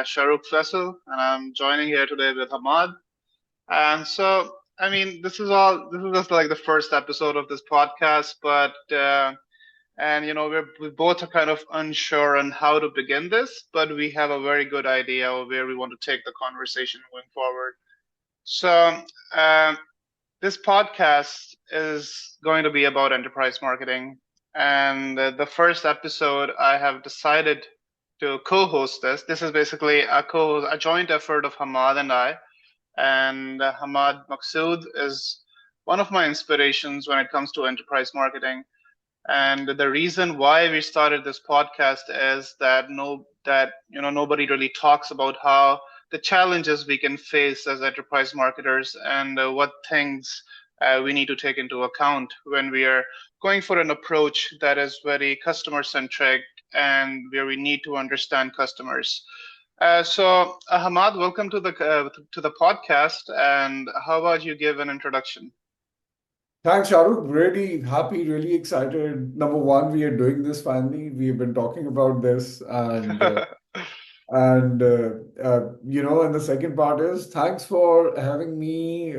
Shahrukh Faisal, and I'm joining here today with Hammad. And so, I mean, this is just like the first episode of this podcast, but we both are kind of unsure on how to begin this, but we have a very good idea of where we want to take the conversation going forward. So, uh, this podcast is going to be about enterprise marketing. And the first episode, I have decided to co-host this. This is basically a joint effort of Hammad and I. And Hammad Maqsood is one of my inspirations when it comes to enterprise marketing. And the reason why we started this podcast is that nobody really talks about how the challenges we can face as enterprise marketers and what things we need to take into account when we are going for an approach that is very customer centric and where we need to understand customers. Hamad, welcome to the podcast. And how about you give an introduction? Thanks, Shahrukh. Really happy, really excited. Number one, we are doing this finally. We've been talking about this, and the second part is thanks for having me,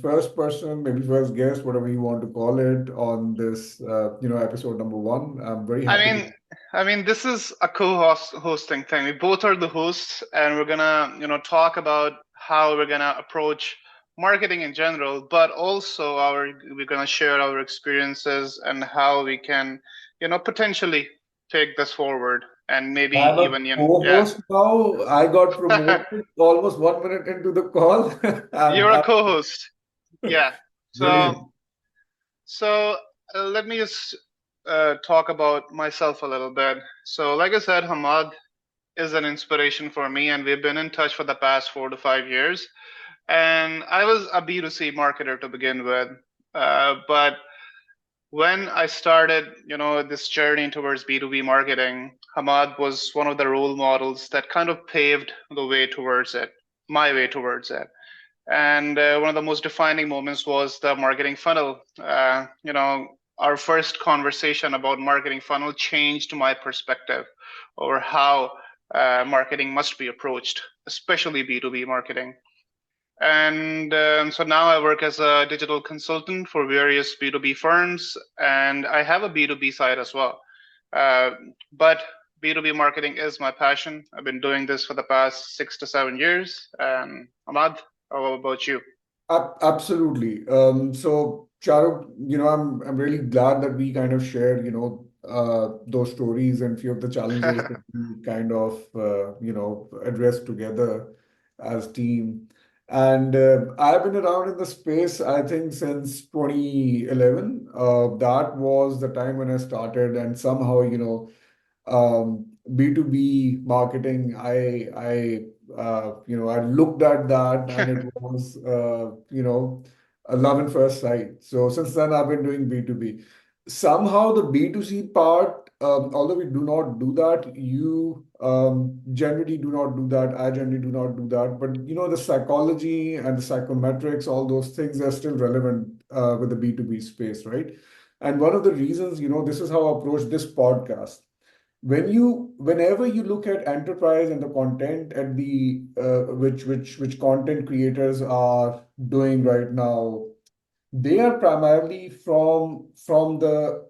first person, maybe first guest, whatever you want to call it, on this, episode number one. I'm very I happy to. mean, I mean, this is a co-host hosting thing. We both are the hosts, and we're gonna, talk about how we're gonna approach marketing in general, but also we're gonna share our experiences and how we can, potentially take this forward, and maybe I'm a even, yeah, co-host now. I got promoted almost 1 minute into the call. you're a I'm co-host. Yeah. So, brilliant. so let me just talk about myself a little bit. So, like I said, Hamad is an inspiration for me, and we've been in touch for the past 4 to 5 years. And I was a B2C marketer to begin with. But when I started, this journey towards B2B marketing, Hamad was one of the role models that kind of paved the way towards it, my way towards it. And one of the most defining moments was the marketing funnel. Our first conversation about marketing funnel changed my perspective over how marketing must be approached, especially B2B marketing. And so now I work as a digital consultant for various B2B firms, and I have a B2B side as well. Uh, but B2B marketing is my passion. I've been doing this for the past 6 to 7 years. And Ahmad, how about you? Absolutely. So Charuk, I'm really glad that we kind of shared, those stories and few of the challenges that we kind of, addressed together as team. And I've been around in the space, I think, since 2011. That was the time when I started, and somehow, B2B marketing, I looked at that and it was, a love and first sight. So since then, I've been doing B2B. Somehow the B2C part, although we do not do that, you generally do not do that. I generally do not do that. But the psychology and the psychometrics, all those things are still relevant with the B2B space, right? And one of the reasons, this is how I approach this podcast. Whenever you look at enterprise and the content at the which content creators are doing right now, they are primarily from there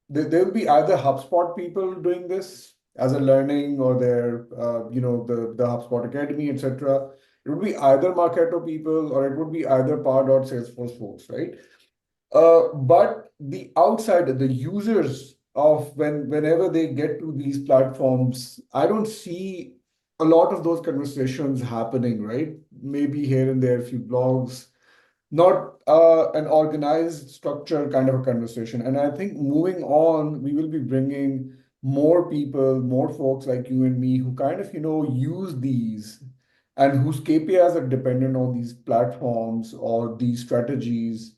will be either HubSpot people doing this as a learning, or their the HubSpot Academy, etc. It would be either Marketo people, or it would be either Salesforce folks, right? But the outsider, the users of whenever they get to these platforms, I don't see a lot of those conversations happening, right? Maybe here and there, a few blogs, not an organized structure kind of a conversation. And I think moving on, we will be bringing more people, more folks like you and me who kind of, use these and whose KPIs are dependent on these platforms or these strategies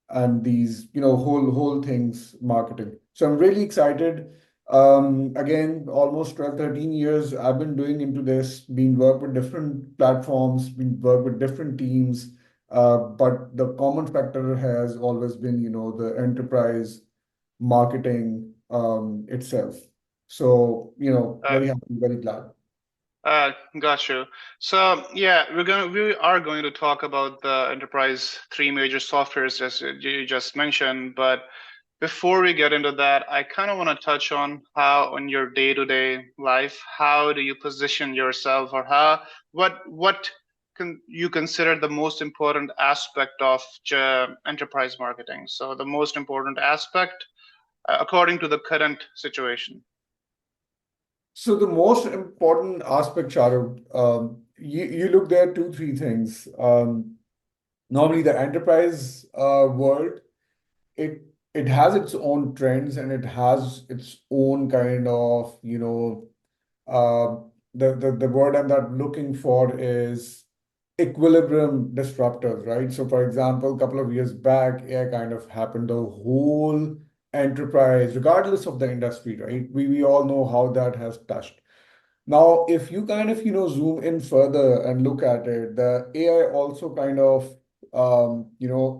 and these, whole things marketing. So I'm really excited. Again, almost 12, 13 years I've been doing into this, been worked with different platforms, been worked with different teams, but the common factor has always been, the enterprise marketing itself. So, Uh, very happy, very glad. Got you. So yeah, we are going to talk about the enterprise three major softwares as you just mentioned. But before we get into that, I kind of want to touch on how in your day-to-day life, how do you position yourself, or what can you consider the most important aspect of enterprise marketing? So the most important aspect, according to the current situation. So the most important aspect, Shahrukh, you look there two, three things. Normally, the enterprise world, it it has its own trends and it has its own kind of, uh, the word I'm not looking for is equilibrium disruptors, right? So, for example, a couple of years back, AI kind of happened. The whole enterprise, regardless of the industry, right? We all know how that has touched. Now, if you kind of, zoom in further and look at it, the AI also kind of,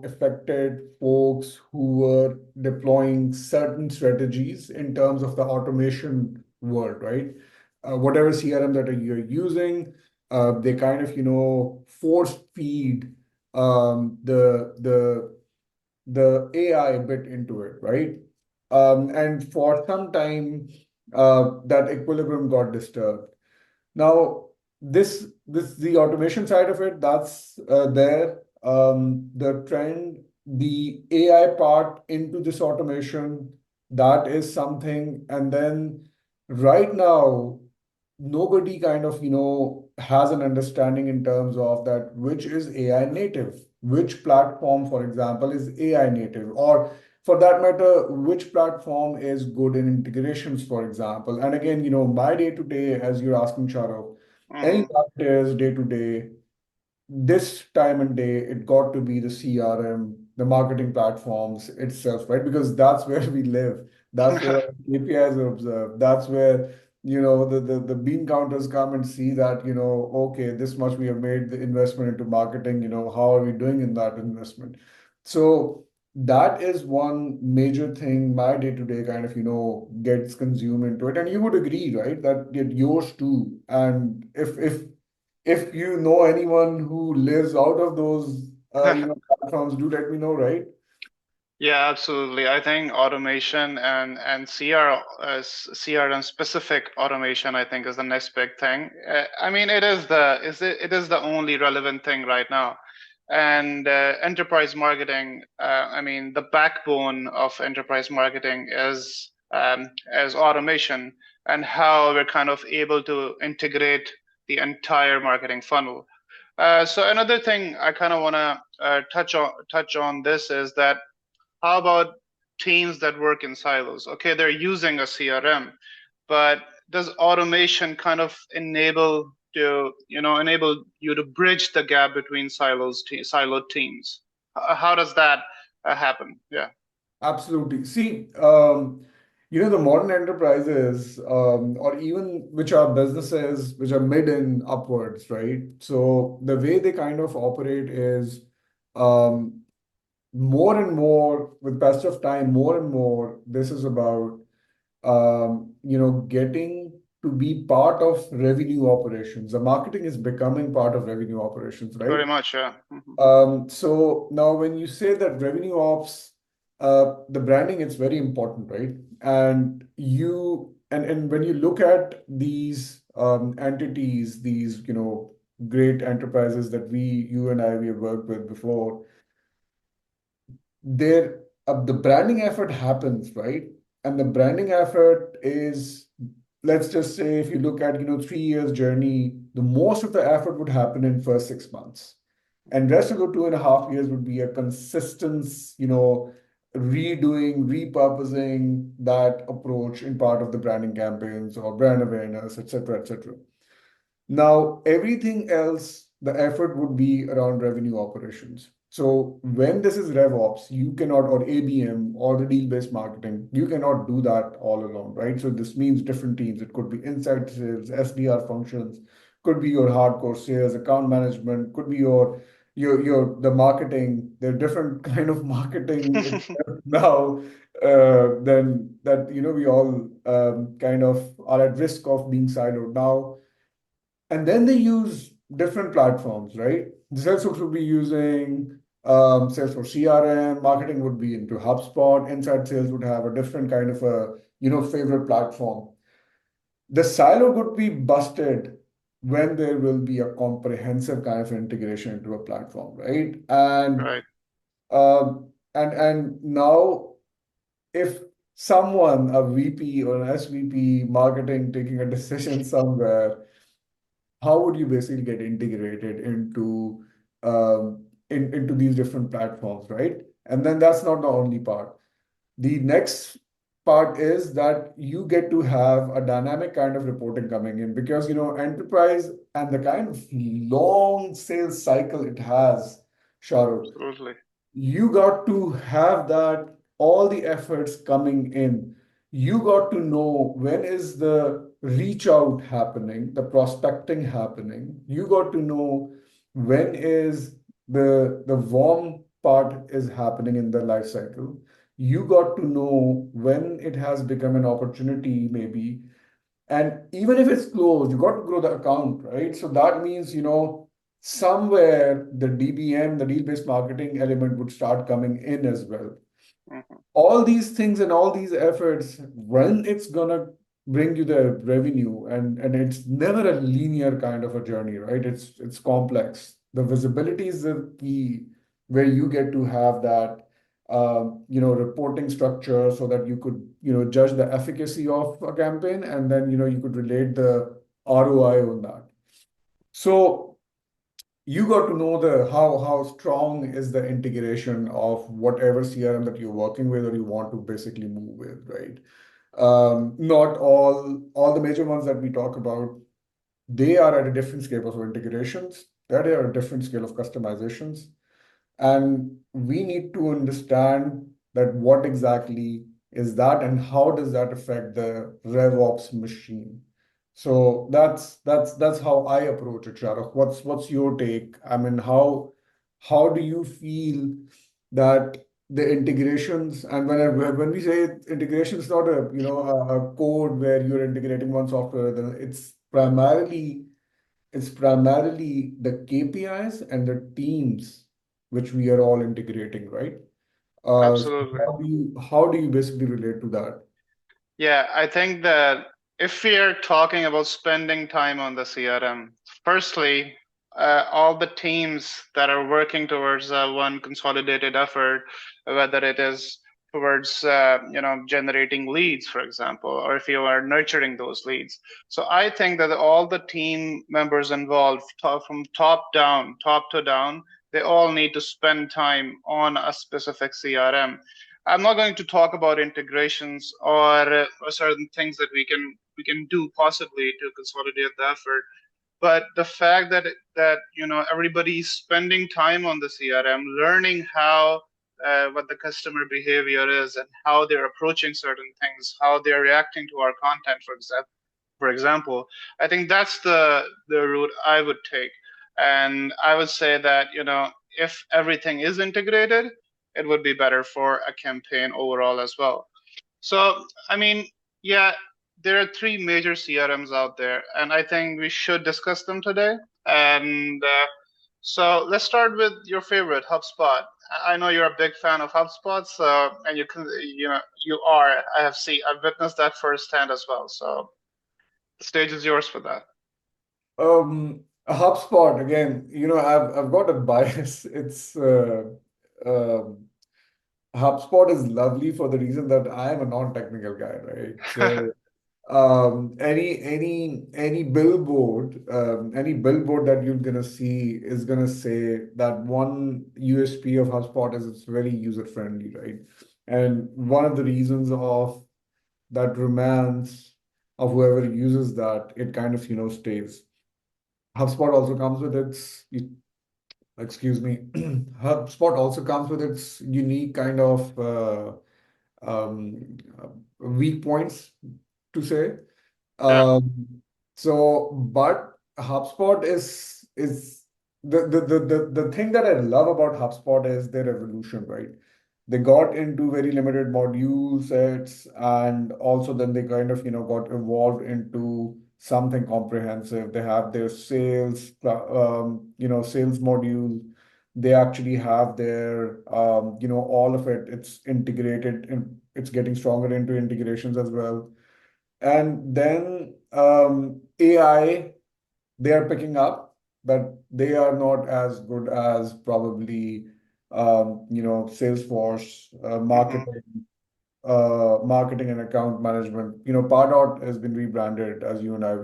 affected folks who were deploying certain strategies in terms of the automation world, right? Whatever CRM that you're using, they kind of, force feed the AI bit into it, right? And for some time, that equilibrium got disturbed. Now, this the automation side of it, that's there. The trend, the AI part into this automation, that is something. And then right now, nobody kind of, has an understanding in terms of that which is AI native, which platform, for example, is AI native, or for that matter, which platform is good in integrations, for example. And again, my day to day, as you're asking, Charo, any Hmm. marketers day to day, this time and day, it got to be the CRM, the marketing platforms itself, right? Because that's where we live. That's where our KPIs are observed. That's where, the bean counters come and see that, okay, this much we have made the investment into marketing, how are we doing in that investment? So that is one major thing my day-to-day kind of, gets consumed into it. And you would agree, right? That yours too. And if you know anyone who lives out of those, platforms, do let me know, right? Yeah, absolutely. I think automation and CRM specific automation, I think, is the next big thing. I mean, it is the only relevant thing right now. And enterprise marketing, I mean, the backbone of enterprise marketing is as automation and how we're kind of able to integrate the entire marketing funnel. So another thing I kind of want to touch on this is that how about teams that work in silos? Okay, they're using a CRM, but does automation kind of enable you to bridge the gap between siloed teams? How does that happen? Yeah. Absolutely. See, the modern enterprises, or even which are businesses which are mid and upwards, right? So the way they kind of operate is, um, more and more with passage of time, more and more, this is about, getting to be part of revenue operations. The marketing is becoming part of revenue operations, right? Very much, yeah. Hmm. So now when you say that revenue ops, the branding is very important, right? And when you look at these entities, these, great enterprises that you and we have worked with before, the branding effort happens, right? And the branding effort is, let's just say, if you look at 3 years journey, the most of the effort would happen in first 6 months, and rest of the 2.5 years would be a consistent, redoing, repurposing that approach in part of the branding campaigns or brand awareness, etc., etc. Now, everything else, the effort would be around revenue operations. So when this is RevOps, you cannot, or ABM, or the deal-based marketing, you cannot do that all alone, right? So this means different teams. It could be inside sales, SDR functions, could be your hardcore sales, account management, could be your the marketing. There are different kind of marketing in there now. Then that we all kind of are at risk of being siloed now. And then they use different platforms, right? The Salesforce would be using Salesforce CRM, marketing would be into HubSpot, inside sales would have a different kind of a, favorite platform. The silo would be busted when there will be a comprehensive kind of integration into a platform, right? Right. And now if someone, a VP or an SVP marketing taking a decision somewhere, how would you basically get integrated into these different platforms, right? And then that's not the only part. The next part is that you get to have a dynamic kind of reporting coming in because enterprise and the kind of long sales cycle it has, Shahrukh, Absolutely. you got to have that all the efforts coming in. You got to know when is the reach out happening, the prospecting happening. You got to know when is the warm part is happening in the life cycle. You got to know when it has become an opportunity, maybe, and even if it's closed, you got to grow the account, right? So that means, somewhere the DBM, the deal-based marketing element would start coming in as well. Hmm. All these things and all these efforts, when it's gonna bring you the revenue, and it's never a linear kind of a journey, right? It's complex. The visibility is the key where you get to have that reporting structure so that you could, judge the efficacy of a campaign, and then, you could relate the ROI on that. So you got to know the how strong is the integration of whatever CRM that you're working with or you want to basically move with, right? Not all the major ones that we talk about, they are at a different scale of integrations, that are a different scale of customizations. And we need to understand that what exactly is that and how does that affect the RevOps machine. So that's how I approach it, Shahrukh. What's your take? I mean, how do you feel that the integrations, and when we say integration, it's not a code where you're integrating one software, then it's primarily the KPIs and the teams which we are all integrating, right? So Absolutely. how do you basically relate to that? Yeah, I think that if we are talking about spending time on the CRM, firstly, all the teams that are working towards one consolidated effort, whether it is towards generating leads, for example, or if you are nurturing those leads. So I think that all the team members involved, from top down, top to down, they all need to spend time on a specific CRM. I'm not going to talk about integrations or certain things that we can do possibly to consolidate the effort, but the fact that everybody's spending time on the CRM, learning how what the customer behavior is and how they're approaching certain things, how they're reacting to our content, for example, I think that's the route I would take. And I would say that, if everything is integrated, it would be better for a campaign overall as well. So, I mean, yeah, there are three major CRMs out there, and I think we should discuss them today. And so let's start with your favorite, HubSpot. I know you're a big fan of HubSpot, so and you are. I've witnessed that firsthand as well. So the stage is yours for that. HubSpot again, I've got a bias. It's um HubSpot is lovely for the reason that I am a non-technical guy, right? So any billboard that you're gonna see is gonna say that one USP of HubSpot is it's very user friendly, right? And one of the reasons of that romance of whoever uses that, it kind of stays. HubSpot also comes with its, excuse me, HubSpot also comes with its unique kind of weak points to say. Yeah, But HubSpot is the thing that I love about HubSpot is their evolution, right? They got into very limited module sets, and also then they kind of got evolved into something comprehensive. They have their sales, sales module. They actually have their, all of it. It's integrated and it's getting stronger into integrations as well. And then AI, they are picking up, but they are not as good as probably Salesforce, Hmm. marketing and account management. Pardot has been rebranded, as you and I,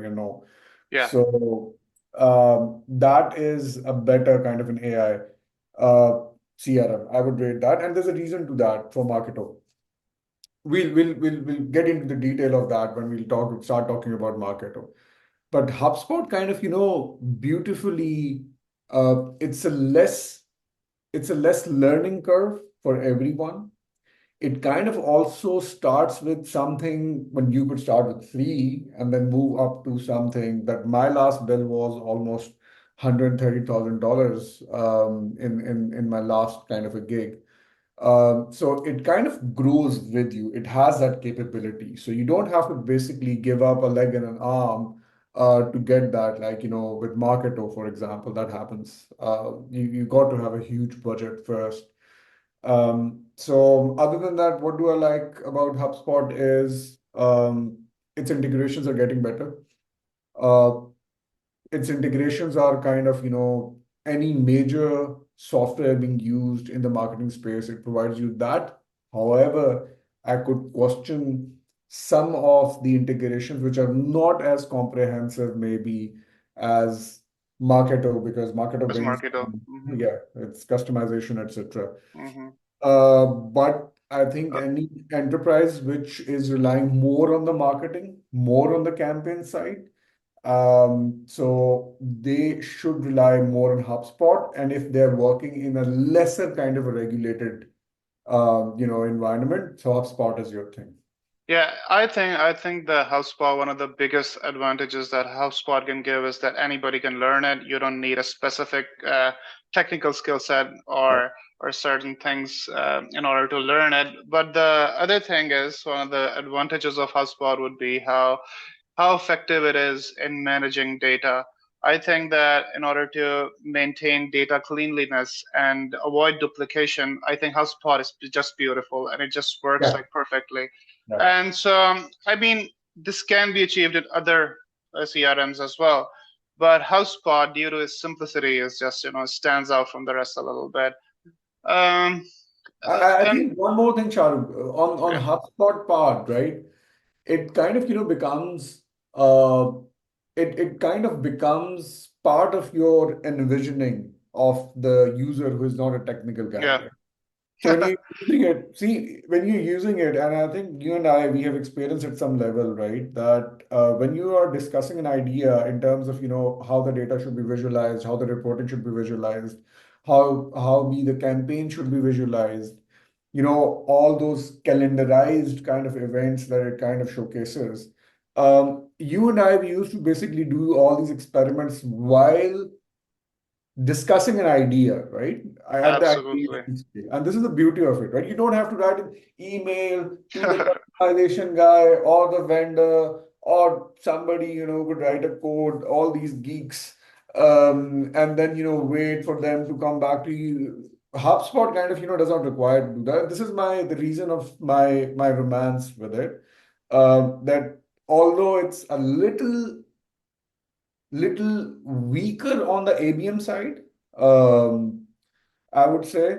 Yeah. So that is a better kind of an AI CRM. I would rate that, and there's a reason to that for Marketo. We'll get into the detail of that when start talking about Marketo. But HubSpot kind of, beautifully, it's a less learning curve for everyone. It kind of also starts with something when you could start with free and then move up to something that my last bill was almost $130,000 in my last kind of a gig. So it kind of grows with you. It has that capability. So you don't have to basically give up a leg and an arm to get that. Like, with Marketo, for example, that happens. You got to have a huge budget first. So other than that, what do I like about HubSpot is its integrations are getting better. Uh, its integrations are kind of, any major software being used in the marketing space, it provides you that. However, I could question some of the integrations which are not as comprehensive maybe as Marketo, because Marketo As brings, Marketo. Hmm. yeah, it's customization, etc. Hmm. But I think any enterprise which is relying more on the marketing, more on the campaign side, so they should rely more on HubSpot. And if they're working in a lesser kind of a regulated, environment, so HubSpot is your thing. Yeah, I think the HubSpot, one of the biggest advantages that HubSpot can give is that anybody can learn it. You don't need a specific technical skill set Yeah. or certain things in order to learn it. But the other thing is one of the advantages of HubSpot would be how effective it is in managing data. I think that in order to maintain data cleanliness and avoid duplication, I think HubSpot is just beautiful and it just works Yeah. like perfectly. Yeah. And so, I mean, this can be achieved in other CRMs as well. But HubSpot, due to its simplicity, is just, stands out from the rest a little bit. Um, I and think one more thing, Shahrukh, on yeah, HubSpot part, right? It kind of, becomes uh it kind of becomes part of your envisioning of the user who is not a technical guy, yeah, right? So when you're using it, see, when you're using it, and I think you and I, we have experienced at some level, right? That when you are discussing an idea in terms of, how the data should be visualized, how the reporting should be visualized, how the campaign should be visualized, all those calendarized kind of events that it kind of showcases. You and I, we used to basically do all these experiments while discussing an idea, right? At the absolutely. ideation stage. And this is the beauty of it, right? You don't have to write an email to the customization guy or the vendor or somebody, could write a code, all these geeks, and then, wait for them to come back to you. HubSpot kind of, does not require to do that. This is the reason of my romance with it. That although it's a little weaker on the ABM side, um, I would say,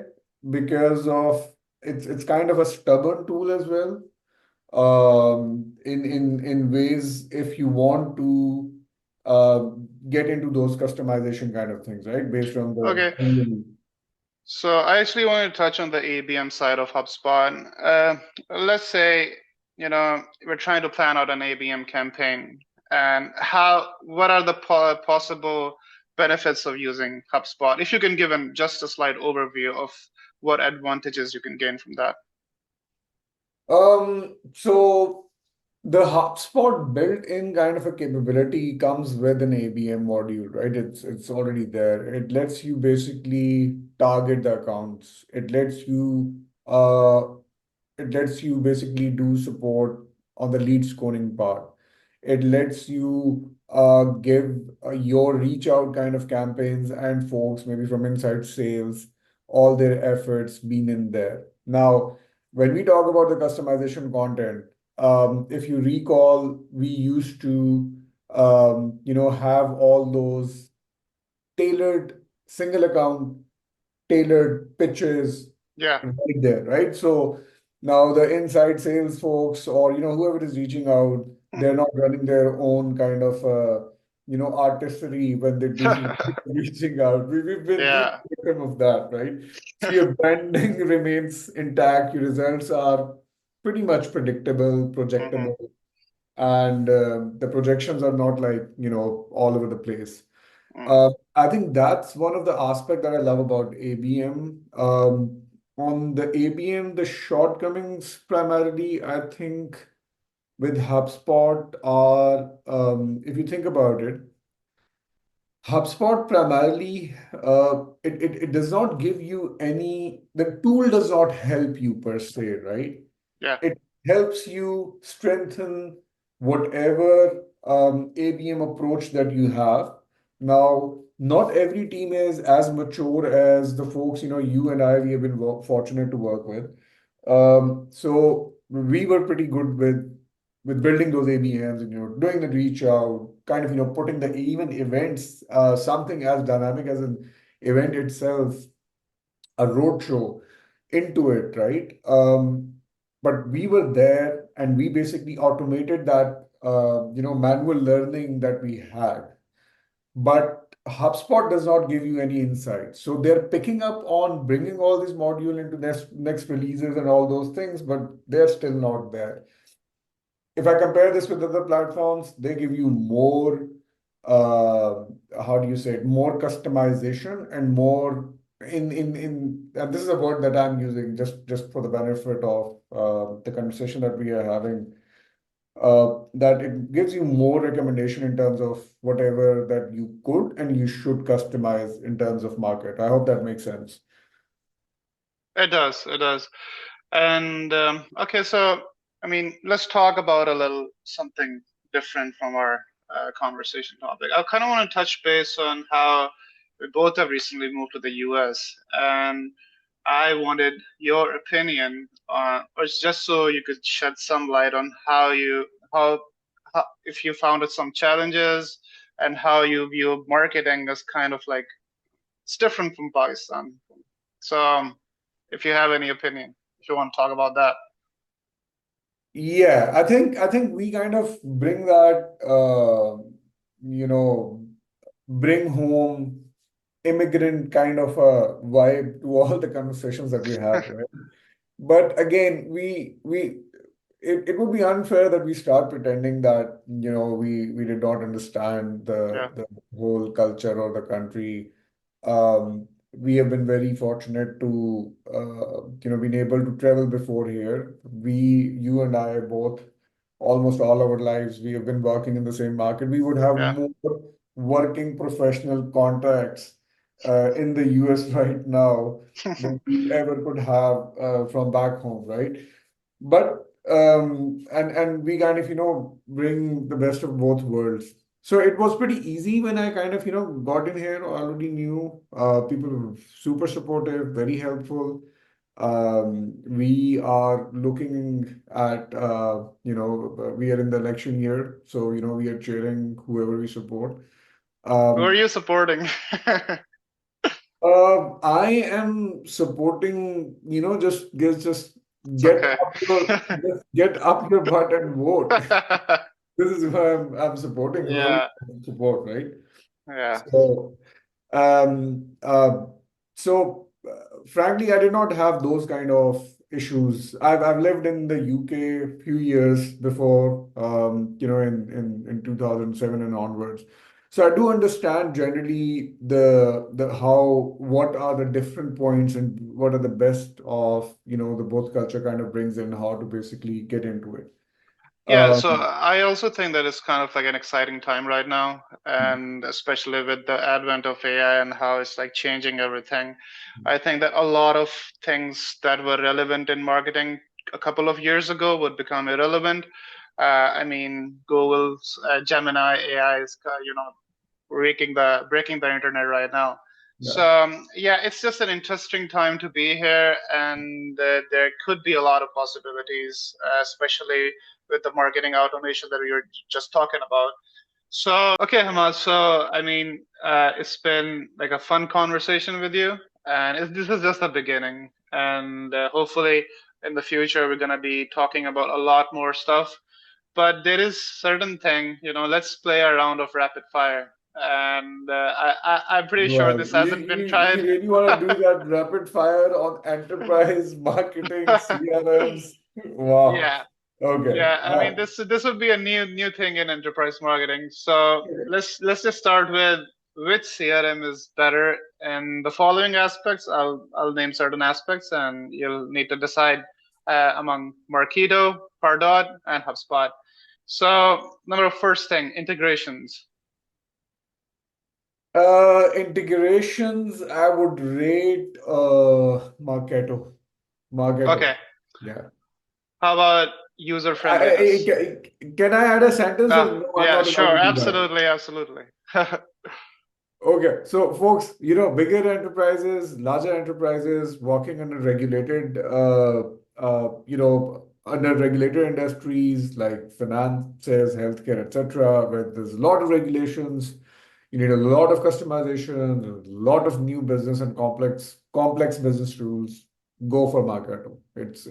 because of it's kind of a stubborn tool as well. In ways, if you want to uh, get into those customization kind of things, right? Based on the Okay, so I actually want to touch on the ABM side of HubSpot. Let's say, we're trying to plan out an ABM campaign and what are the possible benefits of using HubSpot? If you can give just a slight overview of what advantages you can gain from that. so the HubSpot built-in kind of a capability comes with an ABM module, right? It's already there. It lets you basically target the accounts. Uh it lets you basically do support on the lead scoring part. It lets you give your reach out kind of campaigns and folks, maybe from inside sales, all their efforts being in there. Now, when we talk about the customization content, if you recall, we used to, have all those tailored single account tailored pitches Yeah. right there, right? So now the inside sales folks or whoever is reaching out, they're not running their own kind of artistry when they do reaching out. We've Yeah. victim of that, right? So your branding remains intact, your results are pretty much predictable, Hmm. projectable, and the projections are not like, all over the place. Mm. I think that's one of the aspects that I love about ABM. On the ABM, the shortcomings primarily, I think, with HubSpot are, if you think about it, HubSpot primarily, it does not give you the tool does not help you per se, right? Yeah. It helps you strengthen whatever ABM approach that you have. Now, not every team is as mature as the folks, you and I, we have been fortunate to work with. So we were pretty good with building those ABMs and doing the reach out, kind of putting the even events, something as dynamic as an event itself, a roadshow into it, right? But we were there and we basically automated that, manual learning that we had. But HubSpot does not give you any insight. So they're picking up on bringing all this module into next releases and all those things, but they're still not there. If I compare this with other platforms, they give you more, uh, how do you say it, more customization and more and this is a word that I'm using just for the benefit of the conversation that we are having, that it gives you more recommendation in terms of whatever that you could and you should customize in terms of market. I hope that makes sense. It does. It does. And okay, so I mean, let's talk about a little something different from our conversation topic. I kind of want to touch base on how we both have recently moved to the US, and I wanted your opinion on, or it's just so you could shed some light on how, how if you found some challenges and how you view marketing as kind of like it's different from Pakistan. So, if you have any opinion, if you want to talk about that. Yeah, I think we kind of bring that you know bring home immigrant kind of a vibe to all the conversations that we have, right? But again, it would be unfair that we start pretending that, we did not understand Yeah, the whole culture or the country. We have been very fortunate to, been able to travel before here. You and I both, almost all our lives, we have been working in the same market. We would have yeah. more working professional contracts in the US right now than we ever could have from back home, right? But and we kind of bring the best of both worlds. So it was pretty easy when I kind of got in here. Already knew people were super supportive, very helpful. We are looking at we are in the election year, so we are cheering whoever we support. Who are Um, you supporting? I am supporting, just It's get okay. up your butt and vote. This is who I'm supporting, whoever Yeah, you support, right? yeah, So, um, uh, frankly, I did not have those kind of issues. I've lived in the UK a few years before, in 2007 and onwards. So I do understand generally the how what are the different points and what are the best of the both culture kind of brings in how to basically get into it. yeah. So Um, I also think that it's kind of like an exciting time right now, and especially with the advent of AI and how it's like changing everything. I think that a lot of things that were relevant in marketing a couple of years ago would become irrelevant. I mean, Google's Gemini AI is, breaking the internet right now. So Yeah. yeah, it's just an interesting time to be here, and there could be a lot of possibilities, especially with the marketing automation that we were just talking about. So okay, Hammad. So I mean, it's been like a fun conversation with you, and this is just the beginning, and hopefully in the future we're gonna be talking about a lot more stuff. But there is certain thing, let's play a round of rapid fire. And I'm pretty sure Well, this you, hasn't been you tried. really want to do that rapid fire on enterprise marketing, CRMs? Wow. Yeah, Okay. yeah. I mean, this would be a new thing in enterprise marketing. So let's just start with which CRM is better in the following aspects. I'll name certain aspects, and you'll need to decide among Marketo, Pardot, and HubSpot. So, number first thing, integrations. Integrations, I would rate Marketo. Okay. Marketo. Yeah. How about user friendliness? Can I add a sentence or no? I'm Yeah, not allowed sure. to do that. Absolutely, absolutely. Okay, so folks, bigger enterprises, larger enterprises working under regulated, under regulated industries like finances, healthcare, etc., where there's a lot of regulations, you need a lot of customization, a lot of new business and complex business rules. Go for Marketo. It's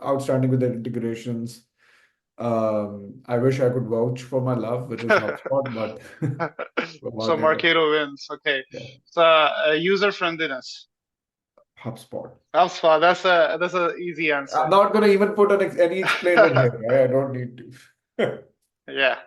outstanding with the integrations. I wish I could vouch for my love, which is HubSpot, but for So Marketo. Marketo wins. Okay. Yeah. So user friendliness. HubSpot. HubSpot. That's a easy I'm answer. not going to even put any explainer here. Right? I don't need to. Yeah.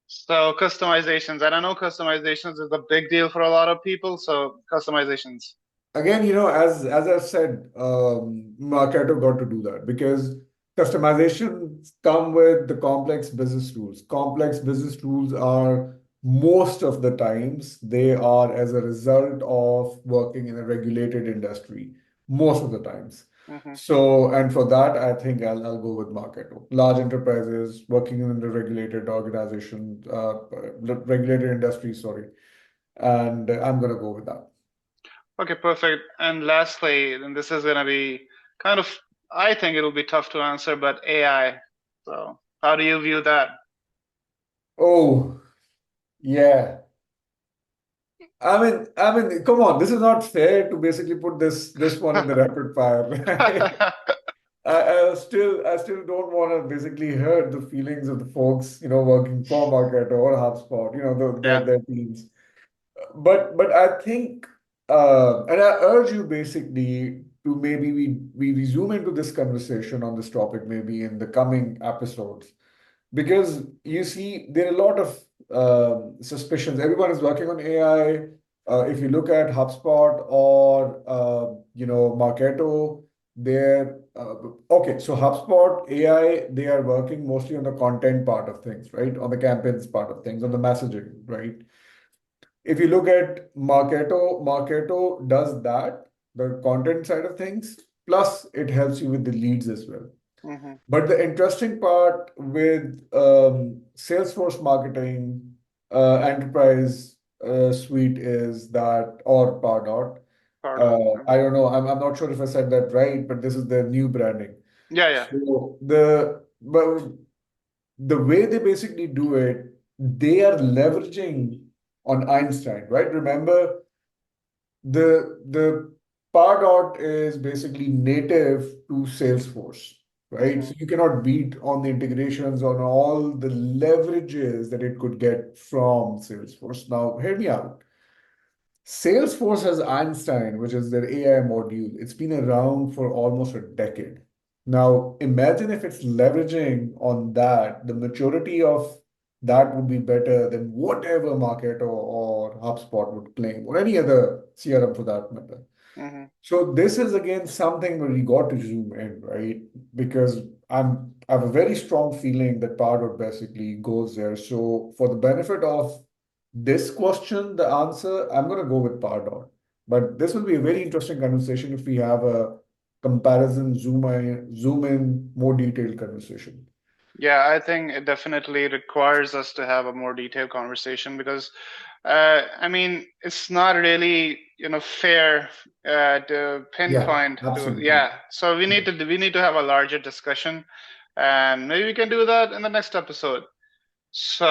So customizations, and I know customizations is a big deal for a lot of people. So customizations. Again, as I've said, Marketo got to do that because customizations come with the complex business rules. Complex business rules are most of the times they are as a result of working in a regulated industry. Most of the times. Hmm. So, and for that, I think I'll go with Marketo. Large enterprises working in the regulated organization, regulated industry, sorry, and I'm gonna go with that. Okay, perfect. And lastly, and this is gonna be kind of, I think it'll be tough to answer, but AI. So how do you view that? Oh, yeah. Come on. This is not fair to basically put this one in the rapid fire, right? I still don't want to basically hurt the feelings of the folks, working for Marketo or HubSpot, Yeah. their teams. But I think, and I urge you basically to maybe we zoom into this conversation on this topic maybe in the coming episodes. Because you see, there are a lot of suspicions. Everyone is working on AI. If you look at HubSpot or Marketo, they're okay. So HubSpot AI, they are working mostly on the content part of things, right? On the campaigns part of things, on the messaging, right? If you look at Marketo does that, the content side of things, plus it helps you with the leads as well. Hmm. But the interesting part with Salesforce marketing enterprise suite is that, or Pardot. Pardon. I don't know. I'm not sure if I said that right, but this is their new branding. Yeah, yeah. So the way they basically do it, they are leveraging on Einstein, right? Remember, the Pardot is basically native to Salesforce, right? Hmm. So you cannot beat on the integrations on all the leverages that it could get from Salesforce. Now, hear me out. Salesforce has Einstein, which is their AI module. It's been around for almost a decade. Now, imagine if it's leveraging on that, the maturity of that would be better than whatever Marketo or HubSpot would claim, or any other CRM for that matter. Hmm. So this is again something where we got to zoom in, right? Because I have a very strong feeling that Pardot basically goes there. So for the benefit of this question, the answer, I'm gonna go with Pardot. But this will be a very interesting conversation if we have a comparison, zoom in, more detailed conversation. Yeah, I think it definitely requires us to have a more detailed conversation because, I mean, it's not really, fair to Yeah, pinpoint to, absolutely. yeah. So we need to have a larger discussion, and maybe we can do that in the next episode. So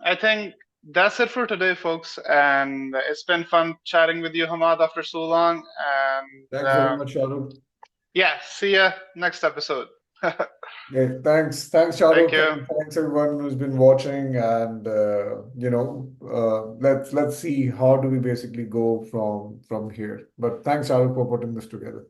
I think that's it for today, folks, and it's been fun chatting with you, Hamad, after so long. And Thanks very much, Shahrukh. yeah, see ya next episode. Okay, thanks, Thank Shahrukh, you. and thanks everyone who's been watching. And let's see how do we basically go from here. But thanks, Shahrukh, for putting this together.